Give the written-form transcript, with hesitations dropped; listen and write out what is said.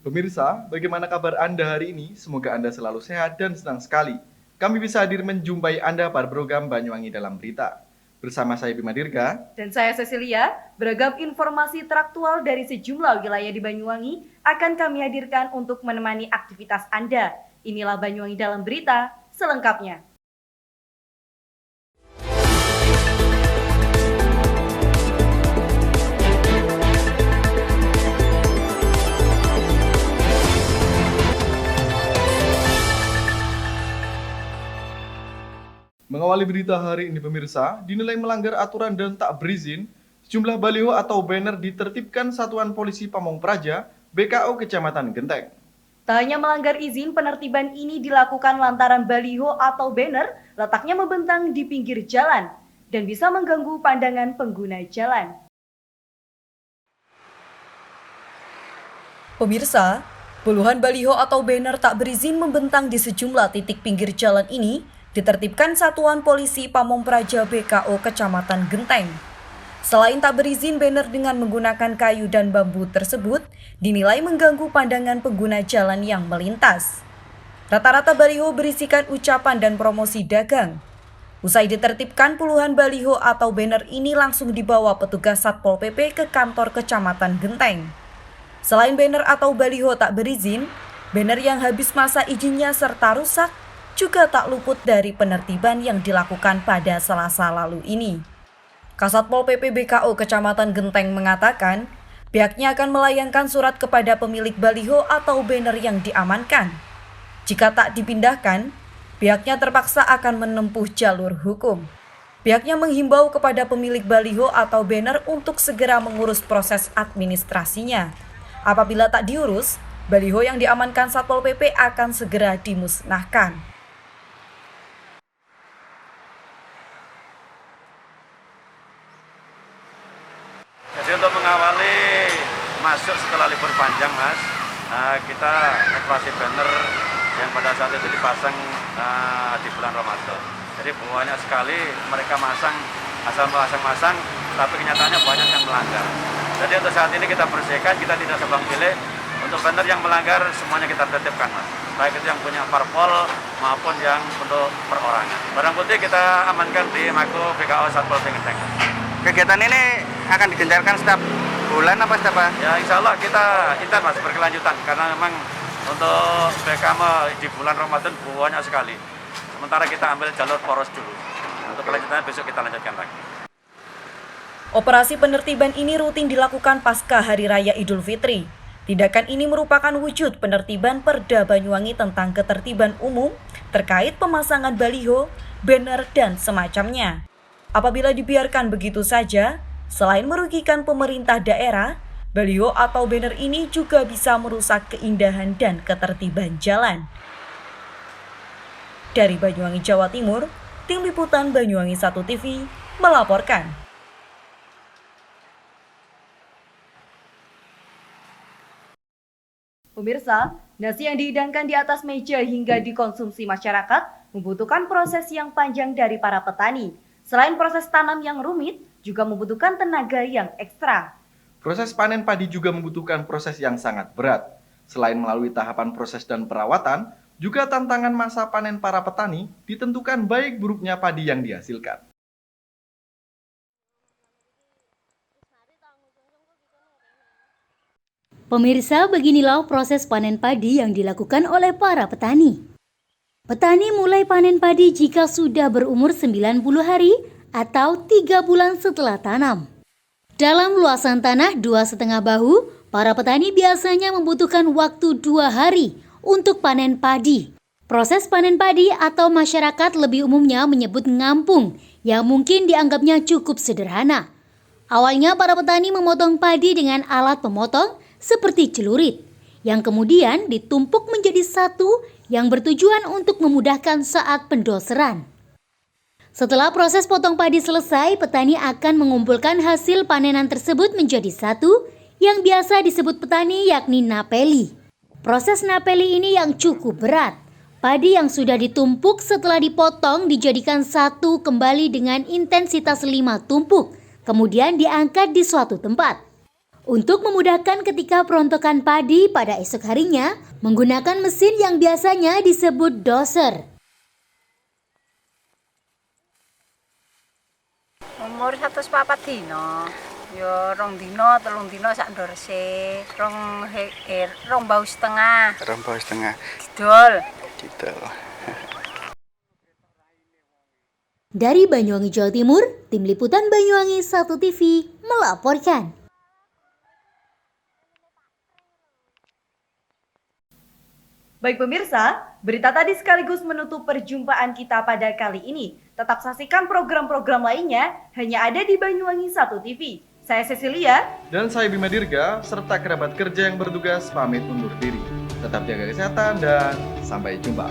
Pemirsa, bagaimana kabar Anda hari ini? Semoga Anda selalu sehat dan senang sekali. Kami bisa hadir menjumpai Anda pada program Banyuwangi Dalam Berita. Bersama saya Bima Dirga. Dan saya Cecilia, beragam informasi teraktual dari sejumlah wilayah di Banyuwangi akan kami hadirkan untuk menemani aktivitas Anda. Inilah Banyuwangi Dalam Berita, selengkapnya. Mengawali berita hari ini pemirsa, dinilai melanggar aturan dan tak berizin, sejumlah baliho atau banner ditertibkan Satuan Polisi Pamong Praja, BKO Kecamatan Genteng. Tak hanya melanggar izin, penertiban ini dilakukan lantaran baliho atau banner letaknya membentang di pinggir jalan dan bisa mengganggu pandangan pengguna jalan. Pemirsa, puluhan baliho atau banner tak berizin membentang di sejumlah titik pinggir jalan ini ditertibkan Satuan Polisi Pamong Praja BKO Kecamatan Genteng. Selain tak berizin, banner dengan menggunakan kayu dan bambu tersebut dinilai mengganggu pandangan pengguna jalan yang melintas. Rata-rata baliho berisikan ucapan dan promosi dagang. Usai ditertibkan, puluhan baliho atau banner ini langsung dibawa petugas Satpol PP ke kantor Kecamatan Genteng. Selain banner atau baliho tak berizin, banner yang habis masa izinnya serta rusak juga tak luput dari penertiban yang dilakukan pada Selasa lalu ini. Kasatpol PP BKO Kecamatan Genteng mengatakan, pihaknya akan melayangkan surat kepada pemilik baliho atau banner yang diamankan. Jika tak dipindahkan, pihaknya terpaksa akan menempuh jalur hukum. Pihaknya menghimbau kepada pemilik baliho atau banner untuk segera mengurus proses administrasinya. Apabila tak diurus, baliho yang diamankan Satpol PP akan segera dimusnahkan. Jadi untuk mengawali masuk setelah libur panjang Mas, kita operasi banner yang pada saat itu dipasang di bulan Ramadan. Jadi banyak sekali mereka asal masang, tapi kenyataannya banyak yang melanggar. Jadi untuk saat ini kita bersihkan, kita tidak sebang pilih. Untuk banner yang melanggar semuanya kita tertibkan Mas. Baik itu yang punya parpol maupun yang untuk perorangan. Barang bukti kita amankan di Mako BKO Satpol PP Genteng. Kegiatan ini akan digencarkan setiap bulan apa setiap apa? Ya insya Allah kita Mas berkelanjutan karena memang untuk BKM di bulan Ramadan banyak sekali. Sementara kita ambil jalur poros dulu. Untuk kelanjutannya besok kita lanjutkan lagi. Operasi penertiban ini rutin dilakukan pasca Hari Raya Idul Fitri. Tindakan ini merupakan wujud penertiban Perda Banyuwangi tentang ketertiban umum terkait pemasangan baliho, banner, dan semacamnya. Apabila dibiarkan begitu saja, selain merugikan pemerintah daerah, baliho atau banner ini juga bisa merusak keindahan dan ketertiban jalan. Dari Banyuwangi, Jawa Timur, Tim Liputan Banyuwangi 1 TV melaporkan. Pemirsa, nasi yang dihidangkan di atas meja hingga dikonsumsi masyarakat membutuhkan proses yang panjang dari para petani. Selain proses tanam yang rumit, juga membutuhkan tenaga yang ekstra. Proses panen padi juga membutuhkan proses yang sangat berat. Selain melalui tahapan proses dan perawatan, juga tantangan masa panen para petani ditentukan baik buruknya padi yang dihasilkan. Pemirsa, beginilah proses panen padi yang dilakukan oleh para petani. Petani mulai panen padi jika sudah berumur 90 hari atau 3 bulan setelah tanam. Dalam luasan tanah 2,5 bahu, para petani biasanya membutuhkan waktu 2 hari untuk panen padi. Proses panen padi atau masyarakat lebih umumnya menyebut ngampung yang mungkin dianggapnya cukup sederhana. Awalnya para petani memotong padi dengan alat pemotong seperti celurit, yang kemudian ditumpuk menjadi satu yang bertujuan untuk memudahkan saat pendoseran. Setelah proses potong padi selesai, petani akan mengumpulkan hasil panenan tersebut menjadi satu yang biasa disebut petani yakni napeli. Proses napeli ini yang cukup berat. Padi yang sudah ditumpuk setelah dipotong dijadikan satu kembali dengan intensitas 5 tumpuk, kemudian diangkat di suatu tempat. Untuk memudahkan ketika perontokan padi pada esok harinya, menggunakan mesin yang biasanya disebut doser. Umur 104 dino. Ya 2 dino, 3 dino sak ndorse. 2 bau setengah. Rombol setengah. Didol. Gitu. Dari Banyuwangi, Jawa Timur, Tim Liputan Banyuwangi 1 TV melaporkan. Baik pemirsa, berita tadi sekaligus menutup perjumpaan kita pada kali ini. Tetap saksikan program-program lainnya hanya ada di Banyuwangi 1 TV. Saya Cecilia. Dan saya Bima Dirga, serta kerabat kerja yang bertugas pamit undur diri. Tetap jaga kesehatan dan sampai jumpa.